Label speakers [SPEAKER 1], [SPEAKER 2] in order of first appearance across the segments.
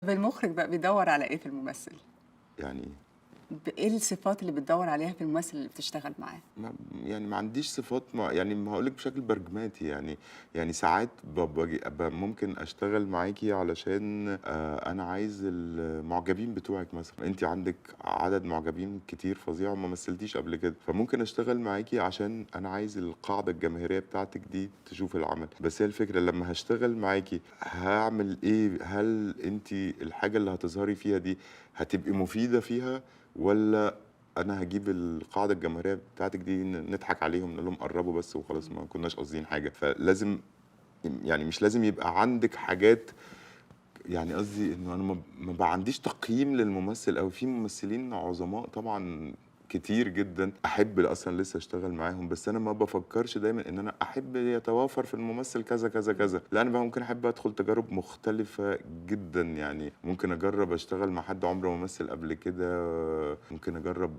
[SPEAKER 1] المخرج بقى بيدوّر على إيه في الممثل؟
[SPEAKER 2] يعني
[SPEAKER 1] إيه الصفات اللي بتدوّر عليها في الممثل اللي بتشتغل معاه؟
[SPEAKER 2] ما عنديش صفات يعني ما هاقول لِك بشكل برجماتي يعني ساعات باجي ممكن أشتغل معاكِ علشان أنا عايز المعجبين بتوعِك مثلًا، أنتِ عندِك عدد معجبين كتير فظيع وما مثلتيش قبل كده، فممكن أشتغل معاكِ عشان أنا عايز القاعدة الجماهيرية بتاعتِك دي تشوف العمل، بس هي الفكرة لمّا هاشتغل معاكِ هاعمل إيه؟ هل أنتِ الحاجة اللي هتظهري فيها دي هتبقي مفيدة فيها والّا أنا هاجيب القاعدة الجماهيرية بتاعتِك دي نضحك عليهم نقول لهم قرّبوا بس وخلاص ما كناش قاصدين حاجة، فلازم يعني مش لازم يبقى عندِك حاجات يعني قصدي إنه أنا ما عنديش تقييم للممثل أوي، في ممثلين عظماء طبعًا كتير جدًا أحب أصلًا لسه أشتغل معاهم، بس أنا ما بافكّرش دايمًا إن أنا أحب يتوافر في الممثل كذا، كذا، كذا، لأ أنا بقى ممكن أحب أدخل تجارب مختلفة جدًا، يعني ممكن أجرّب أشتغل مع حد عمره ما مثل قبل كده، ممكن أجرّب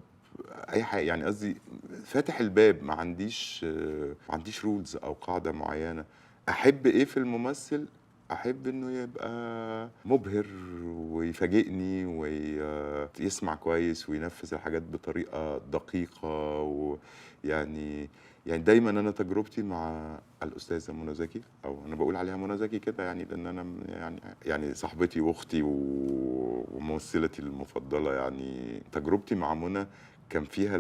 [SPEAKER 2] أي حاجة يعني قصدي فاتح الباب ما عنديش rules أو قاعدة معيّنة، أحب إيه في الممثل أحب إنه يبقى مُبهِر ويفاجئني يسمع كويس وينفّذ الحاجات بطريقة دقيقة يعني دايمًا أنا تجربتي مع الأستاذة منى زكي أو أنا باقول عليها منى زكي كده يعني لإن أنا يعني صاحبتي وأختي وممثلتي المفضلة يعني، تجربتي مع منى كان فيها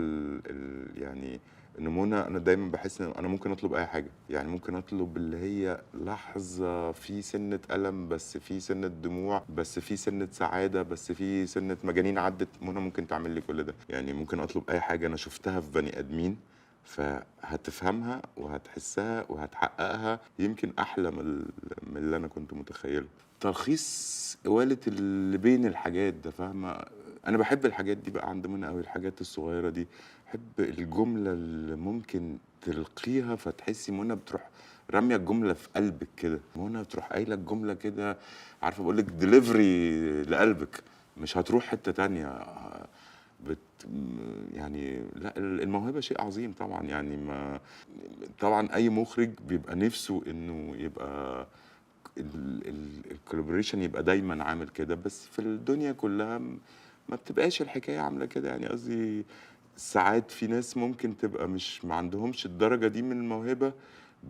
[SPEAKER 2] يعني إن منى أنا دايمًا باحس إن أنا ممكن أطلب أي حاجة، يعني ممكن أطلب اللي هي لحظة في سِنّة ألم، بس في سِنّة دموع، بس في سِنّة سعادة، بس في سِنّة مجانين عدِّت، منى ممكن تعمل لي كل ده، يعني ممكن أطلب أي حاجة أنا شُفتها في بني آدمين، فهتفهمها وهتحسّها وهتحققها يمكن أحلى من اللي أنا كنت متخيّله. تلخيص قوالة اللي بين الحاجات ده فاهمة؟ أنا باحب الحاجات دي بقى عند منى أوي، الحاجات الصغيّرة دي. باحب الجملة اللي ممكن تلقيها فتحسي منى بتروح رامية الجملة في قلبِك كده، منى بتروح قايلة الجملة كده عارفة باقول لِك delivery لقلبِك، مش هتروح حتة تانية بت يعني لأ الموهبة شيء عظيم طبعًا يعني طبعًا أي مُخرج بيبقى نِفْسه إنه يبقى الcollaboration يبقى دايمًا عامل كده، بس في الدنيا كلّها ما بتبقاش الحكاية عاملة كده، يعني قصدي ساعات في ناس ممكن تبقى مش ما عندهمش الدرجة دي من الموهبة،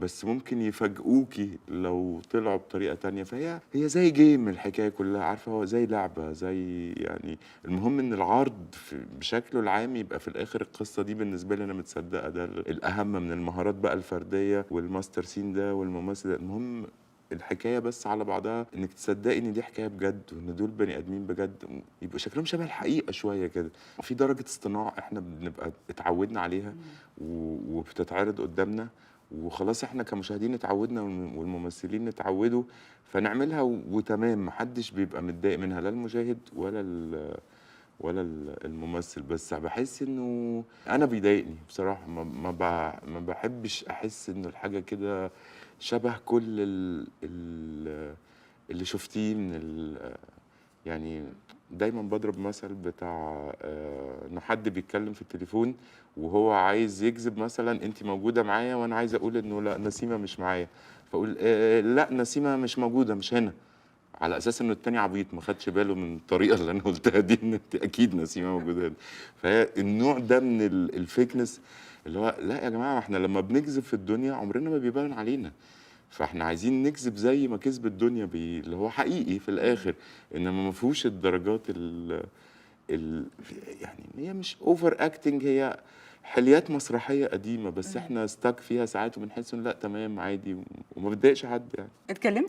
[SPEAKER 2] بس ممكن يفاجئوكِ لو طلعوا بطريقة تانية، هي زي game الحكاية كلّها، عارفة هو زي لعبة، زي يعني المهم إن العرض بشكله العام يبقى في الآخر القصة دي بالنسبة لي أنا متصدقة ده الأهم من المهارات بقى الفردية والmaster scene ده والممثل ده، المهم الحكاية بس على بعضها إنِّك تصدّقي إن دي حكاية بجد، وإن دول بني آدمين بجد، يبقوا شكلهم شبه الحقيقة شوية كده. في درجة اصطناع إحنا بنبقى اتعوّدنا عليها وبتتعرض قدّامنا، وخلاص إحنا كمشاهدين اتعوّدنا والممثلين اتعوّدوا، فنعملها وتمام، ما حدّش بيبقى متضايق منها لا المشاهد ولا الممثل، بس باحس إنه أنا بيضايقني بصراحة ما باحبّش أحس إنه الحاجة كده شبه كل اللي شُفتيه من يعني دايمًا باضرب مثل بتاع إنه حد بيتكلّم في التليفون وهو عايز يكذب مثلًا أنتِ موجودة معايا وأنا عايز أقول إنه لأ نسيمة مش معايا، فاقول لأ نسيمة مش موجودة مش هنا، على أساس إنه التاني عبيط ما خدش باله من الطريقة اللي أنا قُلتها دي إن أنتِ أكيد نسيمة موجودة هنا، فهي النوع ده من الfakeness اللي هو لأ يا جماعة ما إحنا لمّا بنكذب في الدنيا عمرنا ما بيبان علينا. فإحنا عايزين نكذب زي ما كذب الدنيا اللي هو حقيقي في الآخر، إنما ما فيهوش الدرجات ال يعني هي مش over acting هي حليات مسرحية قديمة، بس إحنا stuck فيها ساعات وبنحس إنه لأ تمام عادي وما بتضايقش حد يعني.
[SPEAKER 1] اتكلمت